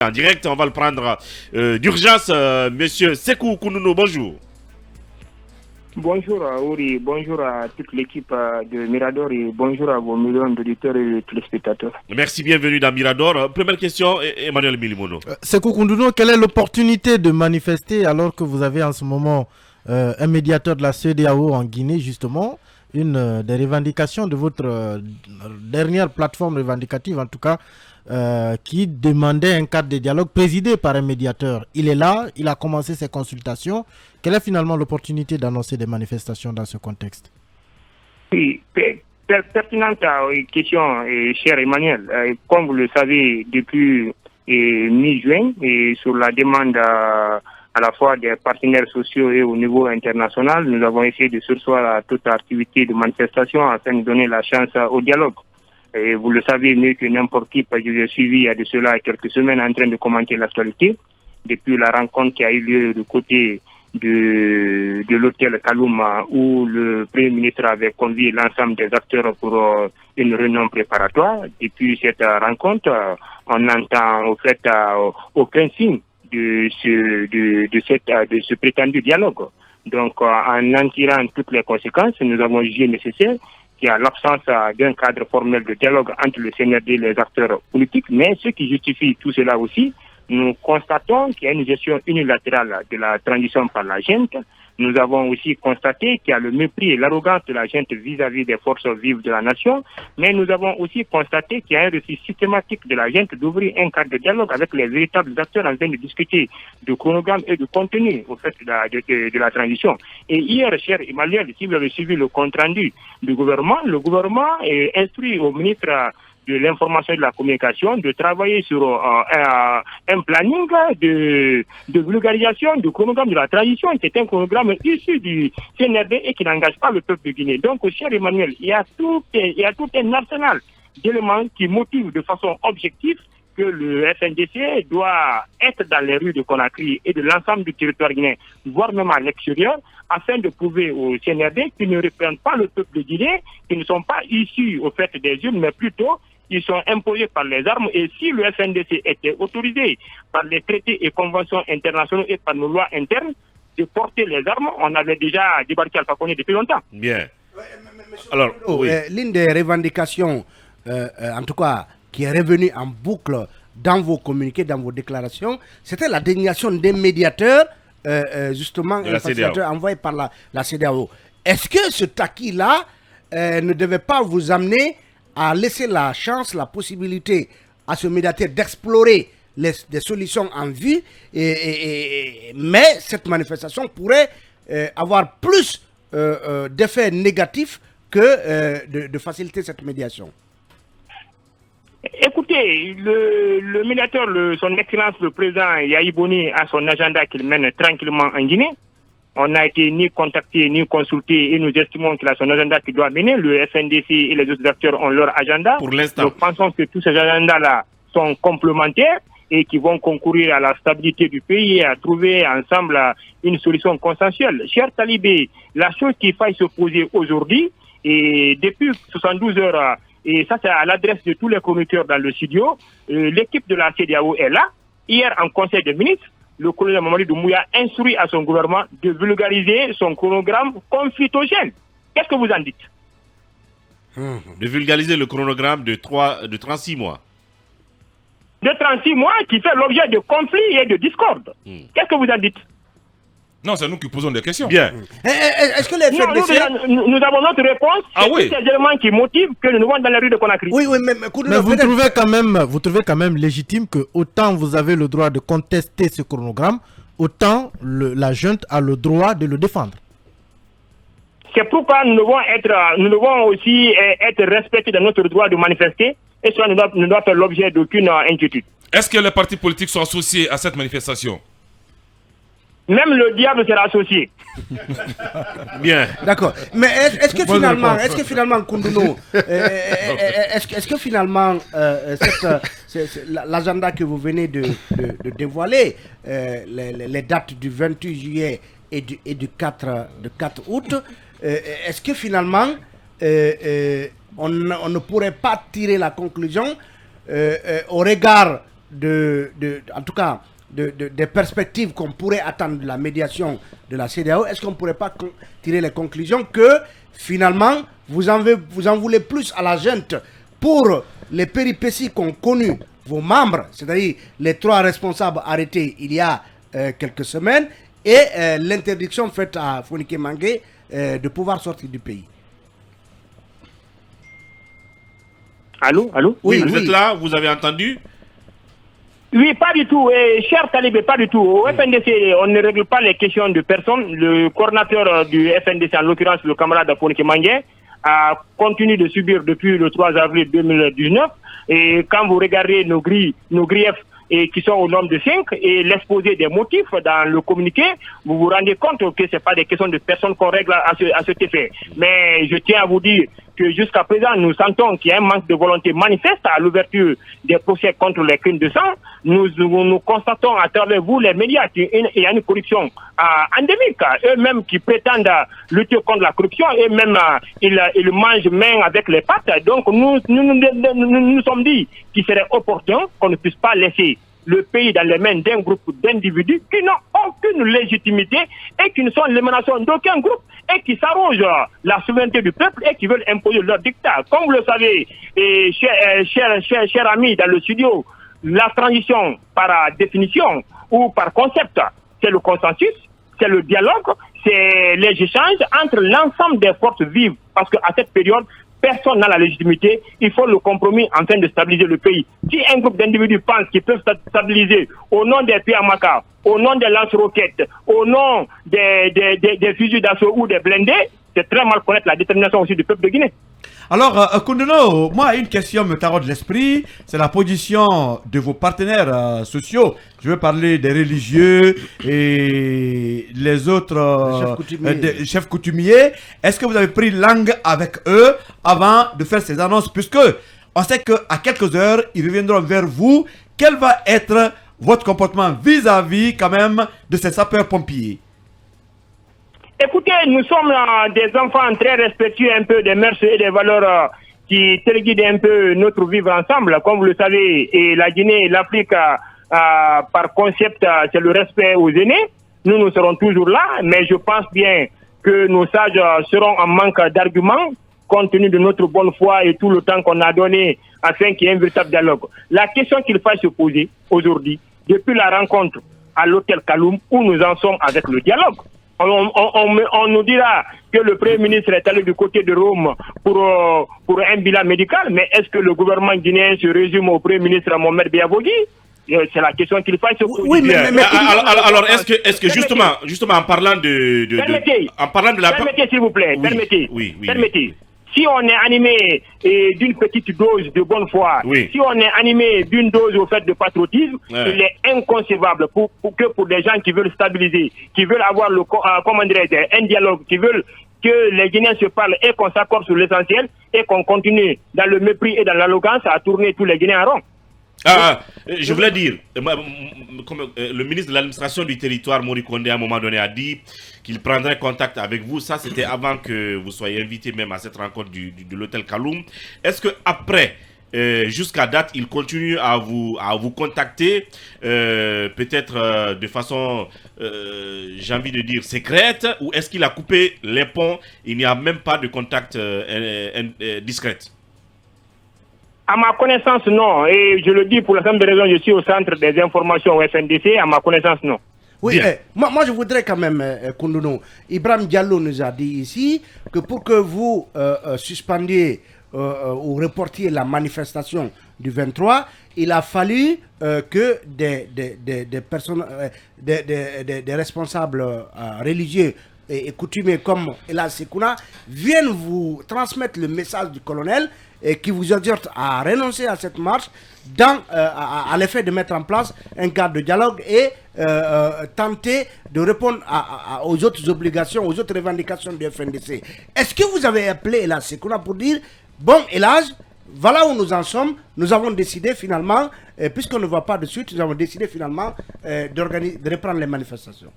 En direct, on va le prendre d'urgence. Monsieur Sekou Kounono, bonjour. Bonjour à Ouri, bonjour à toute l'équipe de Mirador et bonjour à vos millions d'auditeurs et téléspectateurs. Merci, bienvenue dans Mirador. Première question, Emmanuel Milimono. Sekou Kounono, quelle est l'opportunité de manifester alors que vous avez en ce moment un médiateur de la CEDEAO en Guinée, justement, une des revendications de votre dernière plateforme revendicative, en tout cas, qui demandait un cadre de dialogue présidé par un médiateur. Il est là, il a commencé ses consultations. Quelle est finalement l'opportunité d'annoncer des manifestations dans ce contexte? Oui, pertinente question, cher Emmanuel. Comme vous le savez, depuis mi-juin, et sur la demande à la fois des partenaires sociaux et au niveau international, nous avons essayé de surseoir à toute activité de manifestation afin de donner la chance au dialogue. Et vous le savez mieux que n'importe qui, parce que j'ai suivi il y a de cela quelques semaines en train de commenter l'actualité, depuis la rencontre qui a eu lieu du côté de l'hôtel Kalouma, où le Premier ministre avait convié l'ensemble des acteurs pour une réunion préparatoire. Depuis cette rencontre, on n'entend au fait aucun signe de ce prétendu dialogue. Donc, en en tirant toutes les conséquences, nous avons jugé nécessaire qu'il y a l'absence d'un cadre formel de dialogue entre le CNRD et les acteurs politiques, mais ce qui justifie tout cela aussi, nous constatons qu'il y a une gestion unilatérale de la transition par la junte. Nous avons aussi constaté qu'il y a le mépris et l'arrogance de la junte vis-à-vis des forces vives de la nation, mais nous avons aussi constaté qu'il y a un refus systématique de la junte d'ouvrir un cadre de dialogue avec les véritables acteurs en train de discuter du chronogramme et du contenu au fait de la transition. Et hier, cher Emmanuel, si vous avez suivi le compte-rendu du gouvernement, le gouvernement est instruit au ministre de l'information et de la communication de travailler sur un planning de vulgarisation du chronogramme de la transition. C'est un chronogramme issu du CNRD et qui n'engage pas le peuple de Guinée. Donc, cher Emmanuel, il y a tout un arsenal d'éléments qui motivent de façon objective que le FNDC doit être dans les rues de Conakry et de l'ensemble du territoire guinéen, voire même à l'extérieur, afin de prouver au CNRD qu'ils ne représentent pas le peuple de Guinée, qu'ils ne sont pas issus au fait des urnes, mais plutôt ils sont imposés par les armes. Et si le FNDC était autorisé par les traités et conventions internationaux et par nos lois internes de porter les armes, on avait déjà débarqué Alpha Condé depuis longtemps. Bien. Alors, oui. L'une des revendications, en tout cas, qui est revenue en boucle dans vos communiqués, dans vos déclarations, c'était la désignation des médiateurs, justement, un facilitateur envoyé par la CEDEAO. Est-ce que ce taquis-là ne devait pas vous amener à laisser la chance, la possibilité à ce médiateur d'explorer des solutions en vue, mais cette manifestation pourrait avoir plus d'effets négatifs que de faciliter cette médiation? Écoutez, le médiateur, son excellence le président Yahi Boni a son agenda qu'il mène tranquillement en Guinée. On n'a été ni contacté ni consulté et nous estimons qu'il a son agenda qui doit mener. Le FNDC et les autres acteurs ont leur agenda. Pour l'instant. Nous pensons que tous ces agendas-là sont complémentaires et qui vont concourir à la stabilité du pays et à trouver ensemble une solution consensuelle. Cher Talibé, la chose qu'il faille se poser aujourd'hui, et depuis 72 heures, et ça c'est à l'adresse de tous les chroniqueurs dans le studio, l'équipe de la CEDEAO est là. Hier, en conseil des ministres, le colonel Mamadi Doumbouya instruit à son gouvernement de vulgariser son chronogramme conflictogène. Qu'est-ce que vous en dites? De vulgariser le chronogramme de 36 mois. De 36 mois qui fait l'objet de conflits et de discordes. Qu'est-ce que vous en dites? Non, c'est nous qui posons des questions. Bien. Est-ce que les FNDC... Nous avons notre réponse. Ah oui. C'est ces éléments qui motivent que nous vont dans la rue de Conakry. Oui, mais vous trouvez quand même légitime que autant vous avez le droit de contester ce chronogramme, autant la junte a le droit de le défendre. C'est pourquoi nous devons aussi être respectés dans notre droit de manifester et cela ne doit faire l'objet d'aucune inquiétude. Est-ce que les partis politiques sont associés à cette manifestation? Même le diable sera associé. Bien. D'accord. Mais est-ce que finalement, Koundouno, est-ce que finalement, l'agenda que vous venez de dévoiler, les dates du 28 juillet et du 4 août, est-ce que finalement, on ne pourrait pas tirer la conclusion au regard en tout cas, des perspectives qu'on pourrait attendre de la médiation de la CEDEAO, est-ce qu'on ne pourrait pas tirer les conclusions que finalement, vous en voulez plus à la junte pour les péripéties qu'ont connues vos membres, c'est-à-dire les 3 responsables arrêtés il y a quelques semaines, et l'interdiction faite à Fonike Mangue de pouvoir sortir du pays. Allô? Oui, vous êtes là, vous avez entendu? Oui, pas du tout. Cher Talibé, pas du tout. Au FNDC, on ne règle pas les questions de personne. Le coordinateur du FNDC, en l'occurrence le camarade Fonike Mangue, a continué de subir depuis le 3 avril 2019. Et quand vous regardez nos griefs qui sont au nombre de 5 et l'exposé des motifs dans le communiqué, vous vous rendez compte que ce n'est pas des questions de personnes qu'on règle à cet effet. Mais je tiens à vous dire que jusqu'à présent, nous sentons qu'il y a un manque de volonté manifeste à l'ouverture des procès contre les crimes de sang. Nous constatons à travers vous, les médias, qu'il y a une corruption endémique. Eux-mêmes qui prétendent lutter contre la corruption, eux-mêmes, ils mangent main avec les pattes. Donc, nous sommes dit qu'il serait opportun qu'on ne puisse pas laisser le pays dans les mains d'un groupe d'individus qui n'ont aucune légitimité et qui ne sont l'émanation d'aucun groupe et qui s'arrogent la souveraineté du peuple et qui veulent imposer leur dictat. Comme vous le savez, chers amis dans le studio, la transition par définition ou par concept, c'est le consensus, c'est le dialogue, c'est les échanges entre l'ensemble des forces vives. Parce qu'à cette période, personne n'a la légitimité, il faut le compromis afin de stabiliser le pays. Si un groupe d'individus pense qu'ils peuvent stabiliser au nom des Piamaka, au nom des lance-roquettes, au nom des fusils d'assaut ou des blindés, c'est très mal connaître la détermination aussi du peuple de Guinée. Alors, Koundono, moi, une question me taraude l'esprit, c'est la position de vos partenaires sociaux. Je veux parler des religieux et les autres chefs coutumiers. Est-ce que vous avez pris langue avec eux avant de faire ces annonces? Puisque on sait qu'à quelques heures, ils reviendront vers vous. Quel va être votre comportement vis-à-vis quand même de ces sapeurs-pompiers? Écoutez, nous sommes des enfants très respectueux un peu des mœurs et des valeurs qui téléguident un peu notre vivre ensemble. Comme vous le savez, et la Guinée et l'Afrique, par concept, c'est le respect aux aînés. Nous serons toujours là, mais je pense bien que nos sages seront en manque d'arguments compte tenu de notre bonne foi et tout le temps qu'on a donné afin qu'il y ait un véritable dialogue. La question qu'il faut se poser aujourd'hui, depuis la rencontre à l'hôtel Kaloum, où nous en sommes avec le dialogue. On nous dira que le Premier ministre est allé du côté de Rome pour un bilan médical, mais est-ce que le gouvernement guinéen se résume au Premier ministre Mohamed Biavogui? C'est la question qu'il faut se poser. Oui, alors est-ce que justement en parlant permettez s'il vous plaît, oui. Permettez. Si on est animé d'une petite dose de bonne foi, si on est animé d'une dose au fait de patriotisme, il est inconcevable pour des gens qui veulent stabiliser, qui veulent avoir un dialogue, qui veulent que les Guinéens se parlent et qu'on s'accorde sur l'essentiel et qu'on continue dans le mépris et dans l'arrogance à tourner tous les Guinéens en rond. Je voulais dire, comme le ministre de l'administration du territoire, Mori Kondé, à un moment donné, a dit qu'il prendrait contact avec vous. Ça, c'était avant que vous soyez invité même à cette rencontre de l'hôtel Kaloum. Est-ce que après, jusqu'à date, il continue à vous contacter, peut-être de façon, j'ai envie de dire, secrète, ou est-ce qu'il a coupé les ponts? Il n'y a même pas de contact discret? À ma connaissance, non. Et je le dis pour la simple raison, je suis au centre des informations au FNDC. À ma connaissance, non. Oui, moi je voudrais quand même, Koundono, Ibrahim Diallo nous a dit ici que pour que vous suspendiez ou reportiez la manifestation du 23, il a fallu que des personnes, des responsables religieux et coutumiers comme Ela Sekouna viennent vous transmettre le message du colonel et qui vous exhorte à renoncer à cette marche à l'effet de mettre en place un cadre de dialogue et tenter de répondre aux autres obligations, aux autres revendications du FNDC. Est-ce que vous avez appelé Ela Sekouna pour dire, bon, Elage, voilà où nous en sommes, nous avons décidé finalement, puisqu'on ne va pas de suite, nous avons décidé finalement de reprendre les manifestations?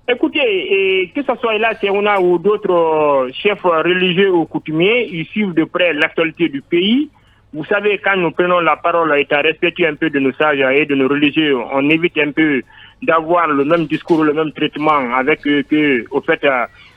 Écoutez, que ce soit là, Sekouna ou d'autres chefs religieux ou coutumiers, ils suivent de près l'actualité du pays. Vous savez, quand nous prenons la parole, étant respectueux un peu de nos sages et de nos religieux, on évite un peu d'avoir le même discours, le même traitement avec au fait,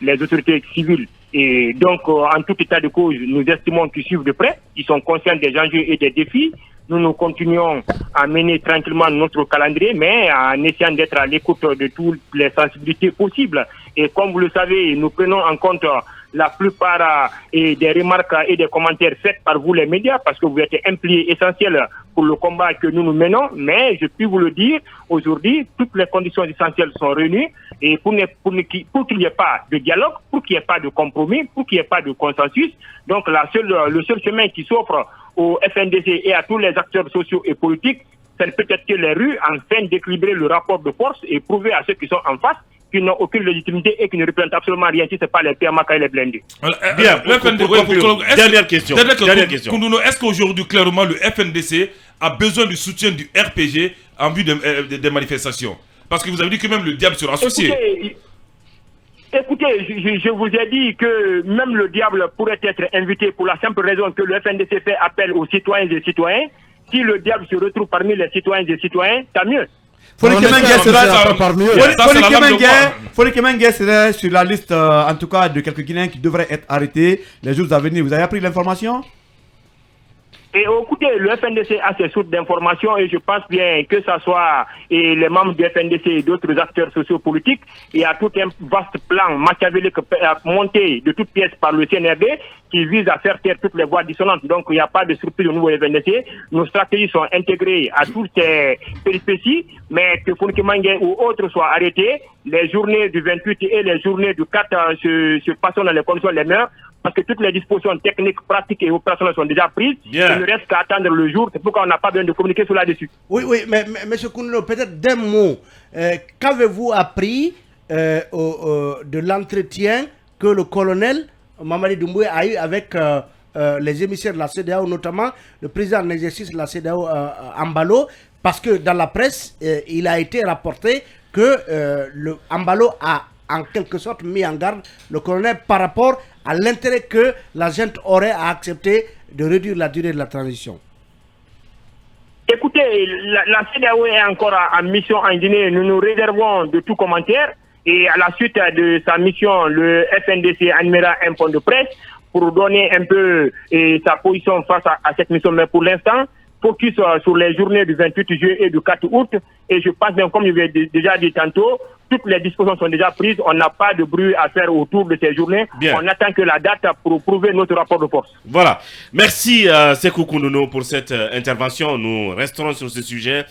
les autorités civiles. Et donc, en tout état de cause, nous estimons qu'ils suivent de près, ils sont conscients des enjeux et des défis. Nous continuons à mener tranquillement notre calendrier, mais en essayant d'être à l'écoute de toutes les sensibilités possibles. Et comme vous le savez, nous prenons en compte la plupart des remarques et des commentaires faits par vous les médias, parce que vous êtes impliqués essentiels pour le combat que nous menons. Mais je puis vous le dire, aujourd'hui, toutes les conditions essentielles sont réunies. Et pour qu'il n'y ait pas de dialogue, pour qu'il n'y ait pas de compromis, pour qu'il n'y ait pas de consensus, donc le seul chemin qui s'offre au FNDC et à tous les acteurs sociaux et politiques, ce ne peut être que les rues, afin d'équilibrer le rapport de force et prouver à ceux qui sont en face qu'ils n'ont aucune légitimité et qui ne représentent absolument rien si ce n'est pas les PMAK et les blindés. Bien, dernière question. Koundouno, est-ce qu'aujourd'hui, clairement, le FNDC a besoin du soutien du RPG en vue des manifestations? Parce que vous avez dit que même le diable sera associé. Écoutez, je vous ai dit que même le diable pourrait être invité pour la simple raison que le FNDC fait appel aux citoyens et citoyens. Si le diable se retrouve parmi les citoyens et citoyens, tant mieux. Folique Mengue serait sur la liste, en tout cas, de quelques Guinéens qui devraient être arrêtés les jours à venir. Vous avez appris l'information? Et écoutez, le FNDC a ses sources d'informations et je pense bien que ce soit les membres du FNDC et d'autres acteurs sociopolitiques, il y a tout un vaste plan machiavélique monté de toutes pièces par le CNRD qui vise à faire taire toutes les voix dissonantes. Donc il n'y a pas de surprise au niveau du FNDC. Nos stratégies sont intégrées à toutes ces péripéties, mais que Folique Mengue ou autres soient arrêtés, les journées du 28 et les journées du 4 se passent dans les conditions les meilleures. Parce que toutes les dispositions techniques, pratiques et opérationnelles sont déjà prises. Bien. Il ne reste qu'à attendre le jour. C'est pourquoi on n'a pas besoin de communiquer sur là-dessus. Oui, mais M. Koundouno, peut-être d'un mot. Qu'avez-vous appris de l'entretien que le colonel Mamadi Doumbouya a eu avec les émissaires de la CEDEAO, notamment le président en exercice de la CEDEAO, Ambalo? Parce que dans la presse, il a été rapporté que le Ambalo a en quelque sorte mis en garde le colonel par rapport à l'intérêt que la gente aurait à accepter de réduire la durée de la transition. Écoutez, la CEDEAO est encore en mission en Guinée. Nous nous réservons de tout commentaire. Et à la suite de sa mission, le FNDC animera un point de presse pour donner un peu sa position face à cette mission. Mais pour l'instant, focus sur les journées du 28 juillet et du 4 août. Et je pense bien, comme je l'ai déjà dit tantôt, toutes les dispositions sont déjà prises. On n'a pas de bruit à faire autour de ces journées. Bien. On attend que la date pour prouver notre rapport de force. Voilà. Merci Sékou Koundouno pour cette intervention. Nous resterons sur ce sujet